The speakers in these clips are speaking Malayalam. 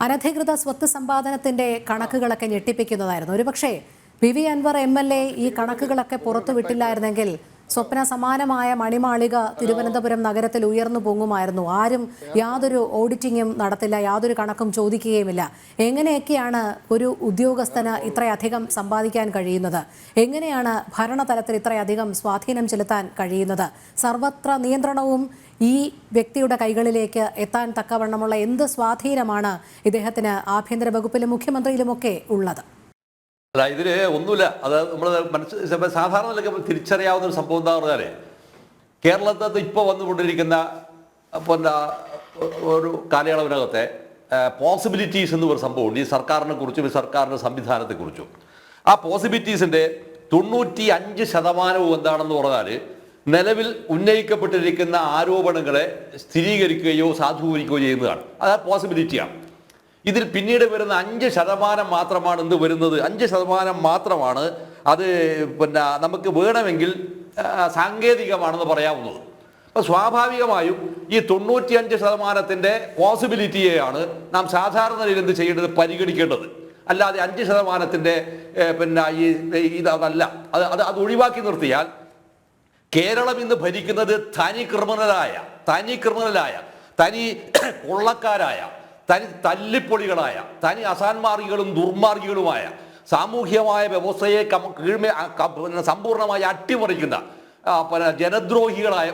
അനധികൃത സ്വത്ത് സമ്പാദനത്തിന്റെ കണക്കുകളൊക്കെ ഞെട്ടിപ്പിക്കുന്നതായിരുന്നു. ഒരുപക്ഷേ PV അൻവർ MLA ഈ കണക്കുകളൊക്കെ പുറത്തുവിട്ടില്ലായിരുന്നെങ്കിൽ സ്വപ്ന സമാനമായ മണിമാളിക തിരുവനന്തപുരം നഗരത്തിൽ ഉയർന്നു പൊങ്ങുമായിരുന്നു. ആരും യാതൊരു ഓഡിറ്റിങ്ങും നടത്തില്ല, യാതൊരു കണക്കും ചോദിക്കുകയുമില്ല. എങ്ങനെയൊക്കെയാണ് ഒരു ഉദ്യോഗസ്ഥന് ഇത്രയധികം സമ്പാദിക്കാൻ കഴിയുന്നത്? എങ്ങനെയാണ് ഭരണതലത്തിൽ ഇത്രയധികം സ്വാധീനം ചെലുത്താൻ കഴിയുന്നത്? സർവത്ര നിയന്ത്രണവും ഈ വ്യക്തിയുടെ കൈകളിലേക്ക് എത്താൻ തക്കവണ്ണമുള്ള എന്ത് സ്വാധീനമാണ് ഇദ്ദേഹത്തിന് ആഭ്യന്തര വകുപ്പിലും മുഖ്യമന്ത്രിയിലുമൊക്കെ ഉള്ളത്? അല്ല, ഇതിൽ ഒന്നുമില്ല. അത് നമ്മൾ സാധാരണ നിലയ്ക്ക് തിരിച്ചറിയാവുന്ന ഒരു സംഭവം എന്താ പറഞ്ഞാൽ, കേരളത്തിൽ ഇപ്പോൾ വന്നുകൊണ്ടിരിക്കുന്ന ഒരു കാലയളവിനകത്തെ പോസിബിലിറ്റീസ് എന്ന് ഒരു സംഭവമുണ്ട്. ഈ സർക്കാരിനെ കുറിച്ചും ഈ സർക്കാരിൻ്റെ സംവിധാനത്തെക്കുറിച്ചും. ആ പോസിബിലിറ്റീസിൻ്റെ 95% എന്താണെന്ന് പറഞ്ഞാൽ നിലവിൽ ഉന്നയിക്കപ്പെട്ടിരിക്കുന്ന ആരോപണങ്ങളെ സ്ഥിരീകരിക്കുകയോ സാധൂകരിക്കുകയോ ചെയ്യുന്നതാണ്. അത് ആ പോസിബിലിറ്റിയാണ്. ഇതിൽ പിന്നീട് വരുന്ന 5% മാത്രമാണ് എന്ത് വരുന്നത്, 5% മാത്രമാണ് അത് നമുക്ക് വേണമെങ്കിൽ സാങ്കേതികമാണെന്ന് പറയാവുന്നത്. അപ്പോൾ സ്വാഭാവികമായും ഈ 95%-ന്റെ പോസിബിലിറ്റിയെയാണ് നാം സാധാരണ നിലയിൽ എന്ത് ചെയ്യേണ്ടത്, പരിഗണിക്കേണ്ടത്. അല്ലാതെ 5%-ന്റെ ഇതല്ല. അത് ഒഴിവാക്കി നിർത്തിയാൽ കേരളം ഇന്ന് ഭരിക്കുന്നത് തനി ക്രിമിനലായ, തനി കൊള്ളക്കാരായ, തനി തല്ലിപ്പൊളികളായ, തനി അസാൻമാർഗികളും ദുർമാർഗികളുമായ സാമൂഹ്യമായ വ്യവസ്ഥയെ സമ്പൂർണ്ണമായി അട്ടിമറിക്കുന്ന ജനദ്രോഹികളായ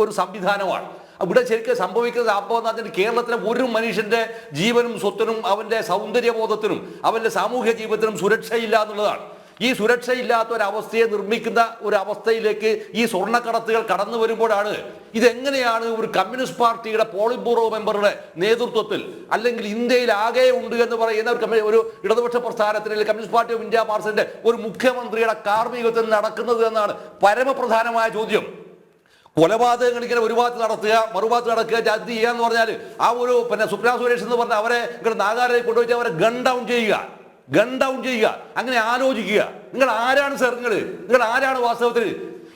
ഒരു സംവിധാനമാണ്. ഇവിടെ ശരിക്കും സംഭവിക്കുന്ന സംഭവം എന്ന് പറഞ്ഞാൽ കേരളത്തിലെ ഒരു മനുഷ്യന്റെ ജീവനും സ്വത്തിനും അവന്റെ സൗന്ദര്യബോധത്തിനും അവന്റെ സാമൂഹ്യ ജീവിതത്തിനും സുരക്ഷയില്ല എന്നുള്ളതാണ്. ഈ സുരക്ഷയില്ലാത്ത ഒരവസ്ഥയെ നിർമ്മിക്കുന്ന ഒരു അവസ്ഥയിലേക്ക് ഈ സ്വർണ്ണക്കടത്തുകൾ കടന്നു വരുമ്പോഴാണ് ഇതെങ്ങനെയാണ് ഒരു കമ്മ്യൂണിസ്റ്റ് പാർട്ടിയുടെ പോളിറ്റ് ബ്യൂറോ മെമ്പറുടെ നേതൃത്വത്തിൽ, അല്ലെങ്കിൽ ഇന്ത്യയിൽ ആകെ ഉണ്ട് എന്ന് പറയുന്ന ഒരു ഇടതുപക്ഷ പ്രസ്ഥാനത്തിന്, കമ്മ്യൂണിസ്റ്റ് പാർട്ടി ഓഫ് ഇന്ത്യ മാർക്സിന്റെ ഒരു മുഖ്യമന്ത്രിയുടെ കാർമ്മികത്വത്തിൽ നടക്കുന്നത് എന്നാണ് പരമപ്രധാനമായ ചോദ്യം. കൊലപാതകങ്ങൾ ഇങ്ങനെ ഒരു ഭാഗത്ത് നടത്തുക, മറുഭാഗത്ത് നടക്കുക, ജാതി ചെയ്യുക എന്ന് പറഞ്ഞാൽ ആ ഒരു സുപ്രീം സുരേഷ് എന്ന് പറഞ്ഞാൽ അവരെ നാഗാലയിൽ കൊണ്ടുപോയിട്ട് അവരെ ഗൺ ഡൗൺ ചെയ്യുക. അങ്ങനെ ആലോചിക്കുക. നിങ്ങൾ ആരാണ് സർ? നിങ്ങൾ ആരാണ് വാസ്തവത്തിൽ?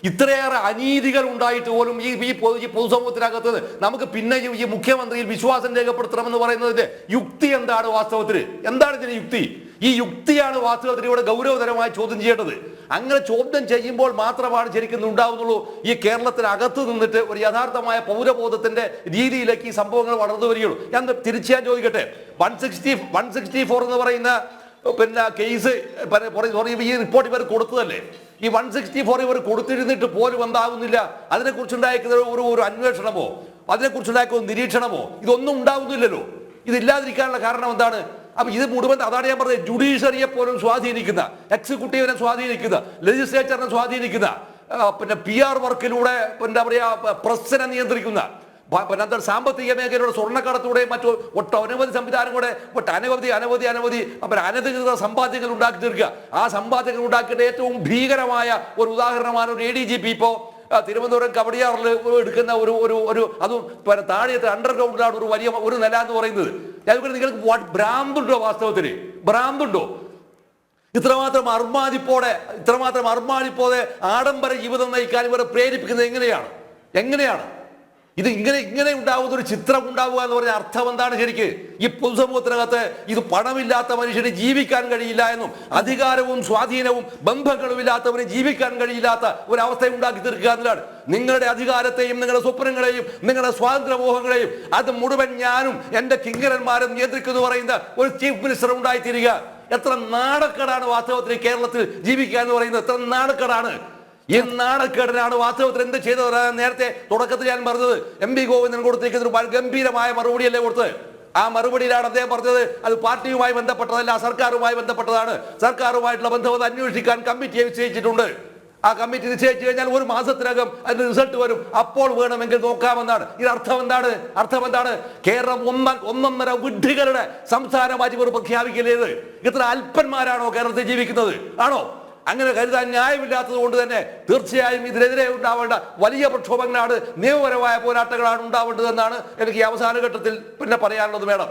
ഇത്രയേറെ അനീതികൾ ഉണ്ടായിട്ട് പോലും ഈ പൊതുസമൂഹത്തിനകത്ത് നമുക്ക് പിന്നെ ഈ മുഖ്യമന്ത്രിയിൽ വിശ്വാസം രേഖപ്പെടുത്തണമെന്ന് പറയുന്നതിന്റെ യുക്തി എന്താണ് വാസ്തവത്തിൽ? എന്താണ് ഇതിന്റെ യുക്തി? ഈ യുക്തിയാണ് വാസ്തവത്തിൽ ഇവിടെ ഗൗരവതരമായി ചോദ്യം ചെയ്യേണ്ടത്. അങ്ങനെ ചോദ്യം ചെയ്യുമ്പോൾ മാത്രമാണ് ശരിക്കും ഉണ്ടാവുന്നുള്ളൂ ഈ കേരളത്തിനകത്ത് നിന്നിട്ട് ഒരു യഥാർത്ഥമായ പൗരബോധത്തിന്റെ രീതിയിലേക്ക് ഈ സംഭവങ്ങൾ വളർന്നു വരികയുള്ളൂ. ഞാൻ തിരിച്ചു ചോദിക്കട്ടെ, 164 എന്ന് പറയുന്ന കേസ് ഈ റിപ്പോർട്ട് ഇവർ കൊടുത്തതല്ലേ? ഈ 164 ഇവർ കൊടുത്തിരുന്നിട്ട് പോലും എന്താകുന്നില്ല? അതിനെക്കുറിച്ചുണ്ടായിരിക്കുന്ന ഒരു അന്വേഷണമോ അതിനെക്കുറിച്ചുണ്ടാക്കുന്ന നിരീക്ഷണമോ ഇതൊന്നും ഉണ്ടാവുന്നില്ലല്ലോ. ഇതില്ലാതിരിക്കാനുള്ള കാരണം എന്താണ്? അപ്പൊ ഇത് മുഴുവൻ, അതാണ് ഞാൻ പറഞ്ഞത്, ജുഡീഷ്യറിയെ പോലും സ്വാധീനിക്കുന്ന, എക്സിക്യൂട്ടീവിനെ സ്വാധീനിക്കുന്ന, ലെജിസ്ലേച്ചറിനെ സ്വാധീനിക്കുന്ന, PR വർക്കിലൂടെ എന്താ പറയാ പ്രസ്സിനെ നിയന്ത്രിക്കുന്ന, സാമ്പത്തിക മേഖലയുടെ സ്വർണ്ണക്കടത്തൂടെ മറ്റു ഒട്ടനവധി സംവിധാനങ്ങളുടെ അനധികൃത സമ്പാദ്യങ്ങൾ ഉണ്ടാക്കി തീർക്കുക. ആ സമ്പാദ്യങ്ങൾ ഉണ്ടാക്കിയിട്ട് ഏറ്റവും ഭീകരമായ ഒരു ഉദാഹരണമാണ് ഒരു ADGP ഇപ്പോ തിരുവനന്തപുരം കവടിയാറിൽ എടുക്കുന്ന ഒരു അതും താഴെത്തെ അണ്ടർഗ്രൗണ്ടിലാണ് ഒരു നില എന്ന് പറയുന്നത്. നിങ്ങൾക്ക് ഭ്രാന്തുണ്ടോ? വാസ്തവത്തിന് ഭ്രാന്തുണ്ടോ? ഇത്രമാത്രം അർമാദിപ്പോടെ ആഡംബര ജീവിതം നയിക്കാൻ ഇവരെ പ്രേരിപ്പിക്കുന്നത് എങ്ങനെയാണ്? ഇത് ഇങ്ങനെ ഉണ്ടാവുന്ന ഒരു ചിത്രം ഉണ്ടാവുക എന്ന് പറഞ്ഞ അർത്ഥം എന്താണ് ശരിക്ക്? ഈ പൊതുസമൂഹത്തിനകത്ത് ഇത് പണമില്ലാത്ത മനുഷ്യന് ജീവിക്കാൻ കഴിയില്ല എന്നും അധികാരവും സ്വാധീനവും ബന്ധങ്ങളും ഇല്ലാത്തവന് ജീവിക്കാൻ കഴിയില്ലാത്ത ഒരു അവസ്ഥ ഉണ്ടാക്കി തീർക്കുക എന്നതാണ്. നിങ്ങളുടെ അധികാരത്തെയും നിങ്ങളുടെ സ്വപ്നങ്ങളെയും നിങ്ങളുടെ സ്വാതന്ത്ര്യമോഹങ്ങളെയും അത് മുഴുവൻ ഞാനും എന്റെ കിങ്കരന്മാരും നിയന്ത്രിക്കുന്നു പറയുന്ന ഒരു ചീഫ് മിനിസ്റ്റർ ഉണ്ടായിത്തീരുക. എത്ര നാണക്കേടാണ് വാസ്തവത്തിൽ കേരളത്തിൽ ജീവിക്കുക എന്ന് പറയുന്നത്? എത്ര നാണക്കേടാണ്! ഈ നാണക്കേടിനാണ് വാസ്തവത്തിൽ എന്ത് ചെയ്തത്? നേരത്തെ തുടക്കത്തിൽ ഞാൻ പറഞ്ഞത് MP ഗോവിന്ദൻ കൊടുത്തിരിക്കുന്ന ഒരു ഗംഭീരമായ മറുപടിയല്ലേ കൊടുത്തത്. ആ മറുപടിയിലാണ് അദ്ദേഹം പറഞ്ഞത് അത് പാർട്ടിയുമായി ബന്ധപ്പെട്ടതല്ല, സർക്കാരുമായി ബന്ധപ്പെട്ടതാണ്. സർക്കാരുമായിട്ടുള്ള ബന്ധം അന്വേഷിക്കാൻ കമ്മിറ്റിയെ നിശ്ചയിച്ചിട്ടുണ്ട്. ആ കമ്മിറ്റി നിശ്ചയിച്ചു കഴിഞ്ഞാൽ 1 മാസത്തിനകം അതിന്റെ റിസൾട്ട് വരും. അപ്പോൾ വേണമെങ്കിൽ നോക്കാമെന്നാണ്. ഇത് അർത്ഥം എന്താണ്? കേരളം ഒന്നൊന്നര വിഡ്ഢികളുടെ സംസ്ഥാനമായി ഇവർ പ്രഖ്യാപിക്കലേത്. ഇത്ര അല്പന്മാരാണോ കേരളത്തിൽ ജീവിക്കുന്നത്? ആണോ? അങ്ങനെ കരുതാൻ ന്യായമില്ലാത്തത് കൊണ്ട് തന്നെ തീർച്ചയായും ഇതിനെതിരെ ഉണ്ടാവേണ്ട വലിയ പ്രക്ഷോഭങ്ങളാണ്, നിയമപരമായ പോരാട്ടങ്ങളാണ് ഉണ്ടാവേണ്ടതെന്നാണ് എനിക്ക് ഈ അവസാന ഘട്ടത്തിൽ പറയാനുള്ളത്. മേഡം.